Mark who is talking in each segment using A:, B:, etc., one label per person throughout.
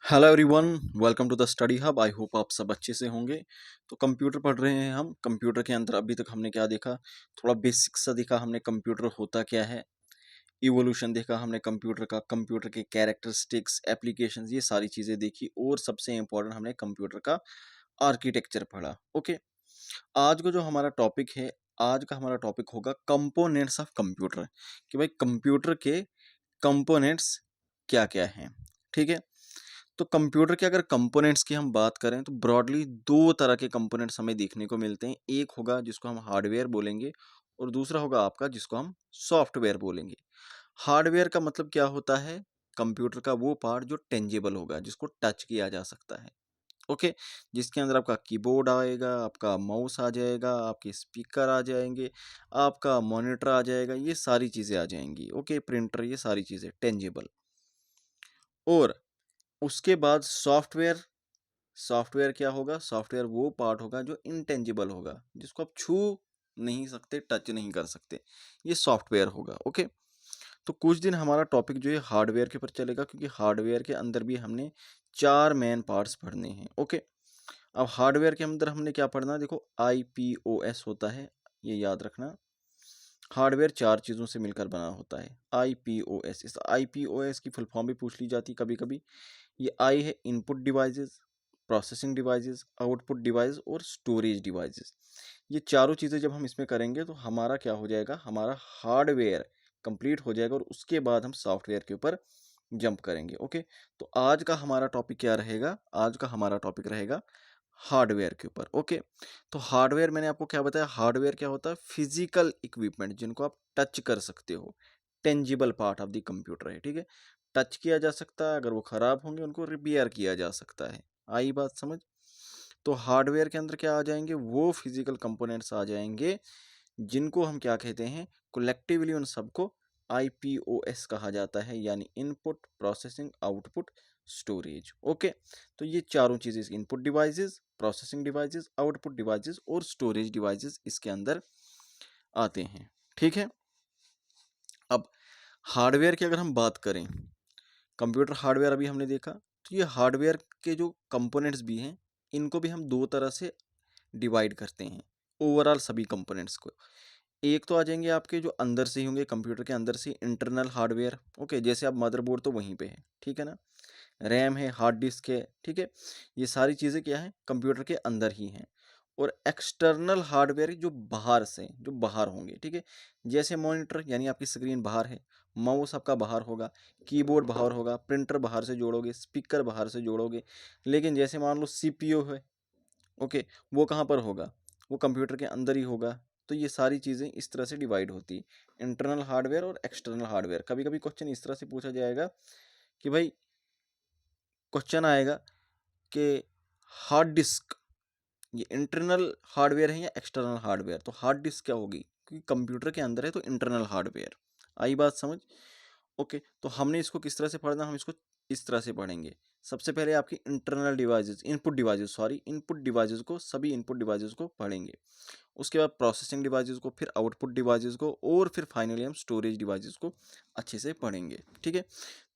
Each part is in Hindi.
A: Hello everyone, welcome to the study hub. I hope आप सब अच्छे से होंगे। तो कंप्यूटर पढ़ रहे हैं हम। कंप्यूटर के अंदर अभी तक हमने क्या देखा, थोड़ा बेसिक सा देखा हमने, कंप्यूटर होता क्या है, इवोल्यूशन देखा हमने कंप्यूटर का, कंप्यूटर के कैरेक्टरिस्टिक्स, एप्लीकेशंस, ये सारी चीज़ें देखी, और सबसे इम्पोर्टेंट हमने कंप्यूटर का आर्किटेक्चर पढ़ा। ओके, आज का जो हमारा टॉपिक है, आज का हमारा टॉपिक होगा कंपोनेंट्स ऑफ कंप्यूटर, कि भाई कंप्यूटर के कंपोनेंट्स क्या क्या हैं। ठीक है, तो कंप्यूटर के अगर कंपोनेंट्स की हम बात करें तो ब्रॉडली दो तरह के कंपोनेंट्स हमें देखने को मिलते हैं। एक होगा जिसको हम हार्डवेयर बोलेंगे, और दूसरा होगा आपका जिसको हम सॉफ्टवेयर बोलेंगे। हार्डवेयर का मतलब क्या होता है, कंप्यूटर का वो पार्ट जो टेंजिबल होगा, जिसको टच किया जा सकता है। ओके, जिसके अंदर आपका कीबोर्ड आएगा, आपका माउस आ जाएगा, आपके स्पीकर आ जाएंगे, आपका मॉनिटर आ जाएगा, ये सारी चीज़ें आ जाएंगी। ओके, प्रिंटर, ये सारी चीज़ें टेंजिबल। और उसके बाद सॉफ्टवेयर, सॉफ्टवेयर क्या होगा, सॉफ्टवेयर वो पार्ट होगा जो इनटेंजिबल होगा, जिसको आप छू नहीं सकते, टच नहीं कर सकते, ये सॉफ्टवेयर होगा। ओके, तो कुछ दिन हमारा टॉपिक जो है हार्डवेयर के ऊपर चलेगा, क्योंकि हार्डवेयर के अंदर भी हमने चार मेन पार्ट्स पढ़ने हैं। ओके, अब हार्डवेयर के अंदर हमने क्या पढ़ना है, देखो आईपीओएस होता है, ये याद रखना। हार्डवेयर चार चीज़ों से मिलकर बना होता है, आईपीओएस। इस आईपीओएस की फुल फॉर्म भी पूछ ली जाती है कभी कभी। ये आई है input devices, processing devices, output device और स्टोरेज डिवाइसेस। ये चारों चीज़ें जब हम इसमें करेंगे तो हमारा क्या हो जाएगा, हमारा हार्डवेयर कंप्लीट हो जाएगा, और उसके बाद हम सॉफ्टवेयर के ऊपर जंप करेंगे। ओके, तो आज का हमारा टॉपिक क्या रहेगा, आज का हमारा टॉपिक रहेगा हार्डवेयर के ऊपर। ओके, तो हार्डवेयर मैंने आपको क्या बताया, हार्डवेयर क्या होता है, फिजिकल इक्विपमेंट जिनको आप टच कर सकते हो, tangible part of the computer है। ठीक है, टच किया जा सकता है, अगर वो ख़राब होंगे उनको रिपेयर किया जा सकता है। आई बात समझ। तो हार्डवेयर के अंदर क्या आ जाएंगे, वो फिजिकल कंपोनेंट्स आ जाएंगे जिनको हम क्या कहते हैं, कलेक्टिवली उन सबको आईपीओएस कहा जाता है, यानी input, processing, output, storage. Okay, तो ये चारों चीज़ें, input devices, processing devices, output devices और स्टोरेज डिवाइसेस इसके अंदर आते हैं। ठीक है, अब हार्डवेयर की अगर हम बात करें, कंप्यूटर हार्डवेयर अभी हमने देखा, तो ये हार्डवेयर के जो कंपोनेंट्स भी हैं, इनको भी हम दो तरह से डिवाइड करते हैं, ओवरऑल सभी कंपोनेंट्स को। एक तो आ जाएंगे आपके जो अंदर से ही होंगे, कंप्यूटर के अंदर से इंटरनल हार्डवेयर। ओके, जैसे आप मदरबोर्ड तो वहीं पे है, ठीक है ना, रैम है, हार्ड डिस्क है। ठीक है, ये सारी चीज़ें क्या है, कंप्यूटर के अंदर ही हैं। और एक्सटर्नल हार्डवेयर जो बाहर से, जो बाहर होंगे। ठीक है, जैसे मॉनिटर यानी आपकी स्क्रीन बाहर है, माउस आपका बाहर होगा, कीबोर्ड बाहर होगा, प्रिंटर बाहर से जोड़ोगे, स्पीकर बाहर से जोड़ोगे। लेकिन जैसे मान लो सीपीयू है, ओके, वो कहाँ पर होगा, वो कंप्यूटर के अंदर ही होगा। तो ये सारी चीज़ें इस तरह से डिवाइड होती है, इंटरनल हार्डवेयर और एक्सटर्नल हार्डवेयर। कभी कभी क्वेश्चन इस तरह से पूछा जाएगा कि भाई, क्वेश्चन आएगा कि हार्ड डिस्क ये इंटरनल हार्डवेयर है या एक्सटर्नल हार्डवेयर। तो हार्ड डिस्क क्या होगी, क्योंकि कंप्यूटर के अंदर है तो इंटरनल हार्डवेयर। आई बात समझ। ओके, तो हमने इसको किस तरह से पढ़ना, हम इसको इस तरह से पढ़ेंगे। सबसे पहले आपकी internal devices, input devices, sorry input devices को, सभी इनपुट डिवाइसेस को पढ़ेंगे। उसके बाद प्रोसेसिंग डिवाइसेस को, फिर आउटपुट डिवाइसेस को, और फिर फाइनली हम स्टोरेज डिवाइसेस को अच्छे से पढ़ेंगे। ठीक है,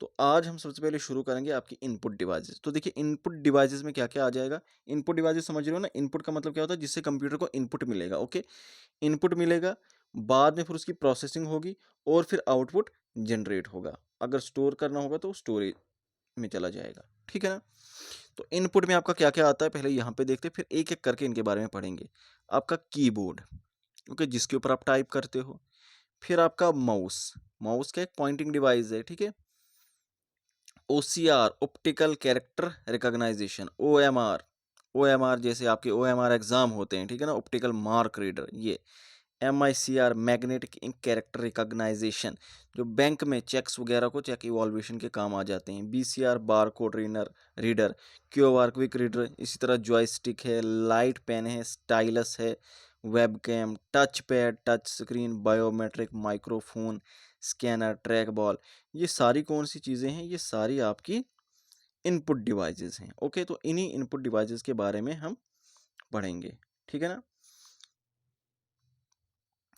A: तो आज हम सबसे पहले शुरू करेंगे आपकी इनपुट डिवाइसेस। तो देखिए इनपुट डिवाइसेस में क्या क्या आ जाएगा। इनपुट डिवाइसेस समझ रहे हो ना, इनपुट का मतलब क्या होता है, जिससे कंप्यूटर को इनपुट मिलेगा। ओके, इनपुट मिलेगा, बाद में फिर उसकी प्रोसेसिंग होगी, और फिर आउटपुट जनरेट होगा। अगर स्टोर करना होगा तो स्टोरेज में चला जाएगा। ठीक है ना, तो इनपुट में आपका क्या क्या आता है, पहले यहाँ पे देखते हैं, फिर एक एक करके इनके बारे में पढ़ेंगे। आपका कीबोर्ड, ओके, जिसके ऊपर आप टाइप करते हो। फिर आपका माउस, माउस का एक पॉइंटिंग डिवाइस है। ठीक है, OCR, optical character recognition, OMR, OMR जैसे आपके ओएमआर एग्जाम होते हैं, ठीक है ना, ऑप्टिकल मार्क रीडर। ये MICR, magnetic ink character recognition, जो बैंक में चेक्स वगैरह को चेक इवॉल्यूशन के काम आ जाते हैं। BCR, bar code reader reader, QR, quick reader. इसी तरह जॉयस्टिक है, लाइट पेन है, स्टाइलस है, web cam, touch pad, touch screen, biometric, microphone, scanner, track ball. ये सारी कौन सी चीज़ें हैं, ये सारी आपकी इनपुट डिवाइसेस हैं। ओके, तो इन्हीं इनपुट डिवाइसेस के बारे में हम पढ़ेंगे। ठीक है ना,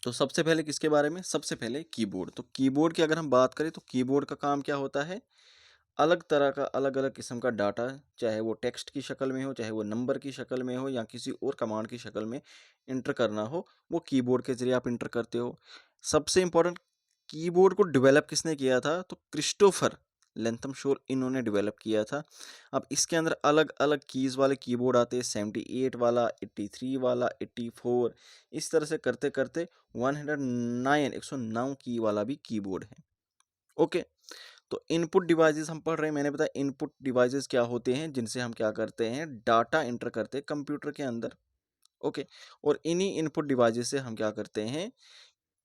A: तो सबसे पहले किसके बारे में, सबसे पहले कीबोर्ड। तो कीबोर्ड की अगर हम बात करें तो कीबोर्ड का काम क्या होता है, अलग तरह का अलग अलग किस्म का डाटा, चाहे वो टेक्स्ट की शक्ल में हो, चाहे वो नंबर की शक्ल में हो, या किसी और कमांड की शक्ल में इंटर करना हो, वो कीबोर्ड के जरिए आप इंटर करते हो। सबसे इम्पोर्टेंट, कीबोर्ड को डेवलप किसने किया था? तो क्रिस्टोफर लेंथम शोर, इन्होंने डेवलप किया था। अब इसके अंदर अलग अलग कीज़ वाले कीबोर्ड आते हैं, 78 वाला, 83 वाला, 84, इस तरह से करते करते 109 की वाला भी कीबोर्ड है। ओके, तो इनपुट डिवाइसेस हम पढ़ रहे हैं। मैंने बताया इनपुट डिवाइसेस क्या होते हैं, जिनसे हम क्या करते हैं, डाटा एंटर करते हैं कंप्यूटर के अंदर। ओके, और इन्हीं इनपुट डिवाइसेस से हम क्या करते हैं,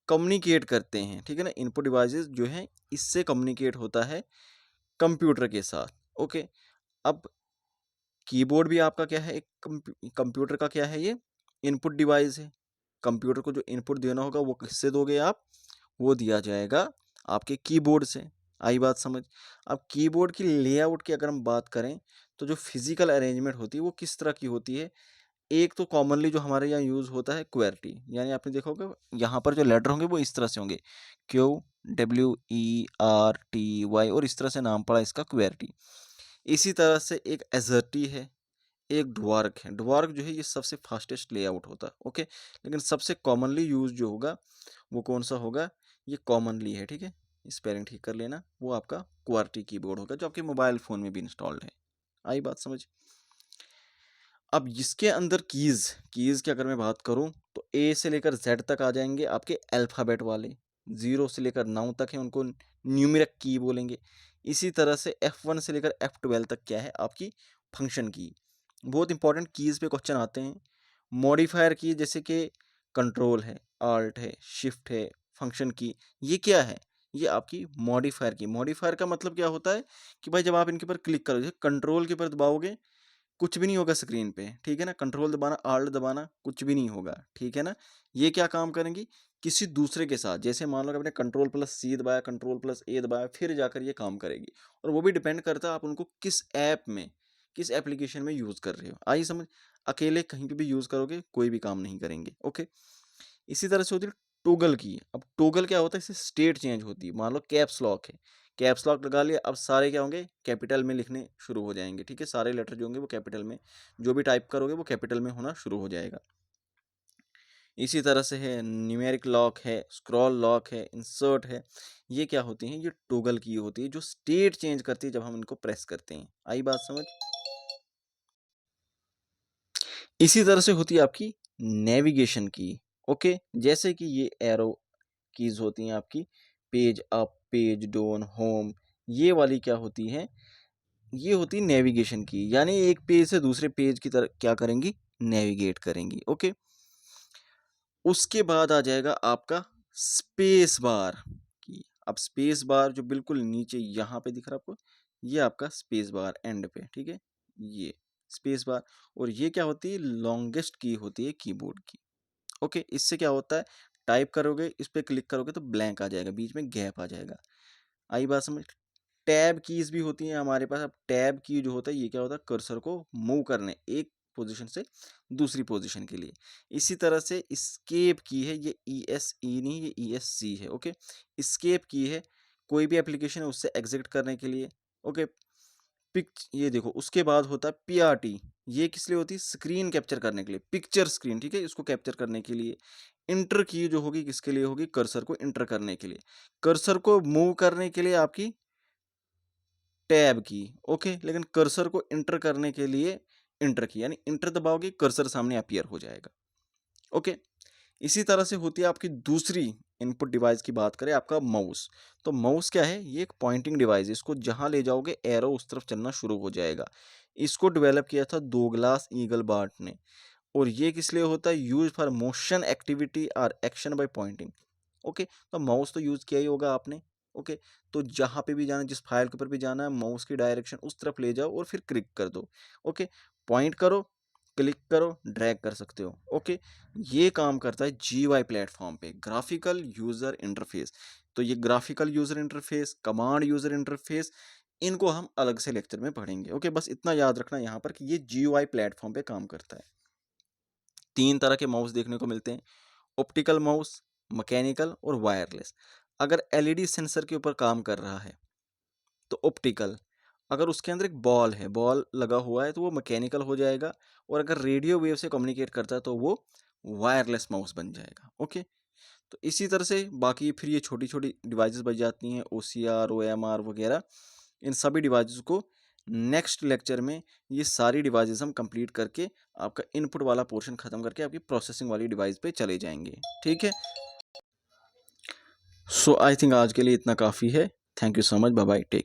A: कम्युनिकेट करते हैं। ठीक है ना, इनपुट डिवाइसेस जो है इससे कम्युनिकेट होता है कंप्यूटर के साथ। ओके, अब कीबोर्ड भी आपका क्या है, एक कंप्यूटर का क्या है, ये इनपुट डिवाइस है। कंप्यूटर को जो इनपुट देना होगा वो किससे दोगे आप? वो दिया जाएगा आपके कीबोर्ड से। आई बात समझ? अब कीबोर्ड की लेआउट की अगर हम बात करें, तो जो फिजिकल अरेंजमेंट होती है वो किस तरह की होती है? एक तो कॉमनली जो हमारे यहाँ यूज़ होता है क्वेर्टी, यानी आपने देखा होगा यहाँ पर जो लेटर होंगे वो इस तरह से होंगे, QWERTY, और इस तरह से नाम पड़ा इसका क्वेर्टी। इसी तरह से एक एजर्टी है, एक ड्वार्क है। ड्वार्क जो है ये सबसे फास्टेस्ट लेआउट होता है। ओके, लेकिन सबसे कॉमनली यूज जो होगा वो कौन सा होगा? ये कॉमनली है, ठीक है, स्पेलिंग ठीक कर लेना, वो आपका क्वार्टी कीबोर्ड होगा, जो आपके मोबाइल फ़ोन में भी इंस्टॉल्ड है। आई बात समझ? अब इसके अंदर कीज़ की अगर मैं बात करूं, तो ए से लेकर जेड तक आ जाएंगे आपके अल्फ़ाबेट वाले। 0 से लेकर 9 तक है, उनको न्यूमेरिक की बोलेंगे। इसी तरह से F1 से लेकर F12 तक क्या है, आपकी फंक्शन की। बहुत इंपॉर्टेंट कीज़ पे क्वेश्चन आते हैं। मॉडिफायर की, जैसे कि कंट्रोल है, आल्ट है, शिफ्ट है, फंक्शन की, ये क्या है? ये आपकी मॉडिफायर की। मॉडिफायर का मतलब क्या होता है कि भाई जब आप इनके ऊपर क्लिक करोगे, कंट्रोल के ऊपर दबाओगे, कुछ भी नहीं होगा स्क्रीन पे, ठीक है ना। कंट्रोल दबाना, आल्ट दबाना, कुछ भी नहीं होगा, ठीक है ना। ये क्या काम करेंगी? किसी दूसरे के साथ, जैसे मान लो कि आपने कंट्रोल प्लस सी दबाया, कंट्रोल प्लस ए दबाया, फिर जाकर ये काम करेगी। और वो भी डिपेंड करता है आप उनको किस ऐप में, किस एप्लीकेशन में यूज़ कर रहे हो। आई समझ? अकेले कहीं पे भी यूज़ करोगे कोई भी काम नहीं करेंगे। ओके, इसी तरह से होती है टोगल की। अब टोगल क्या होता है? इससे स्टेट चेंज होती है। मान लो कैप्स लॉक है, कैप्स लॉक लगा लिया, अब सारे क्या होंगे, कैपिटल में लिखने शुरू हो जाएंगे। ठीक है, सारे लेटर जो होंगे वो कैपिटल में, जो भी टाइप करोगे वो कैपिटल में होना शुरू हो जाएगा। इसी तरह से है न्यूमेरिक लॉक है, स्क्रॉल लॉक है, इंसर्ट है। ये क्या होती हैं? ये टोगल की होती है, जो स्टेट चेंज करती है जब हम इनको प्रेस करते हैं। आई बात समझ? इसी तरह से होती है आपकी नेविगेशन की। ओके, जैसे कि ये एरो कीज होती हैं आपकी, page up, page down, home, ये वाली क्या होती हैं? ये होती है नेविगेशन की, यानी एक पेज से दूसरे पेज की तरफ क्या करेंगी? नेविगेट करेंगी। ओके, उसके बाद आ जाएगा आपका स्पेस बार की। अब स्पेस बार जो बिल्कुल नीचे यहाँ पे दिख रहा है आपको, ये आपका स्पेस बार एंड पे, ठीक है, ये स्पेस बार। और ये क्या होती है? लॉन्गेस्ट की होती है कीबोर्ड की। ओके, इससे क्या होता है, टाइप करोगे, इस पर क्लिक करोगे तो ब्लैंक आ जाएगा, बीच में गैप आ जाएगा। आई बात समझ? टैब कीज भी होती हैं हमारे पास। अब टैब की जो होता है, ये क्या होता है? कर्सर को मूव करने, एक पोजीशन से दूसरी पोजीशन के लिए। इसी तरह से स्केप की है, ये ESE नहीं, ये ESC है। ओके, स्केप की है, कोई भी एप्लीकेशन है उससे एग्जिट करने के लिए। ओके, ये देखो, उसके बाद होता है PRT, ये किस लिए होती है? स्क्रीन कैप्चर करने के लिए, पिक्चर स्क्रीन, ठीक है, इसको कैप्चर करने के लिए। इंटर की जो होगी किसके लिए होगी? कर्सर को इंटर करने के लिए। कर्सर को मूव करने के लिए आपकी टैब की। ओके, लेकिन कर्सर को इंटर करने के लिए इंटर की, यानी इंटर दबाओगे कर्सर सामने अपीयर हो जाएगा। ओके, इसी तरह से होती है आपकी दूसरी इनपुट डिवाइस की बात करें, आपका माउस। तो माउस क्या है? ये एक पॉइंटिंग डिवाइस है, इसको जहां ले जाओगे एरो उस तरफ चलना शुरू हो जाएगा। इसको डेवलप किया था डोगलास ईगलबार्ट ने। और ये किस लिए होता है? यूज फॉर मोशन एक्टिविटी और एक्शन बाय पॉइंटिंग। ओके, तो माउस तो यूज किया ही होगा आपने। ओके, तो जहाँ पे भी जाना, जिस फाइल के ऊपर भी जाना है, माउस की डायरेक्शन उस तरफ ले जाओ और फिर क्लिक कर दो। ओके, पॉइंट करो, क्लिक करो, ड्रैग कर सकते हो। ओके, ये काम करता है GUI प्लेटफॉर्म पे, ग्राफिकल यूजर इंटरफेस। तो ये graphical user interface, command user interface, इनको हम अलग से लेक्चर में पढ़ेंगे। ओके, बस इतना याद रखना यहाँ पर कि ये GUI प्लेटफॉर्म पे काम करता है। 3 तरह के माउस देखने को मिलते हैं, ऑप्टिकल माउस, मैकेनिकल और वायरलेस। अगर LED सेंसर के ऊपर काम कर रहा है तो ऑप्टिकल, अगर उसके अंदर एक बॉल है, बॉल लगा हुआ है तो वो मैकेनिकल हो जाएगा, और अगर रेडियो वेव से कम्युनिकेट करता है तो वो वायरलेस माउस बन जाएगा। ओके, तो इसी तरह से बाकी फिर ये छोटी-छोटी डिवाइसेस बच जाती हैं, ओसीआर, ओएमआर वगैरह। इन सभी डिवाइसेस को नेक्स्ट लेक्चर में ये सारी डिवाइसेस हम कंप्लीट करके आपका इनपुट वाला पोर्शन खत्म करके आपकी प्रोसेसिंग वाली डिवाइस पे चले जाएंगे। ठीक है, सो आई थिंक आज के लिए इतना काफ़ी है। Thank you so much, bye bye, take.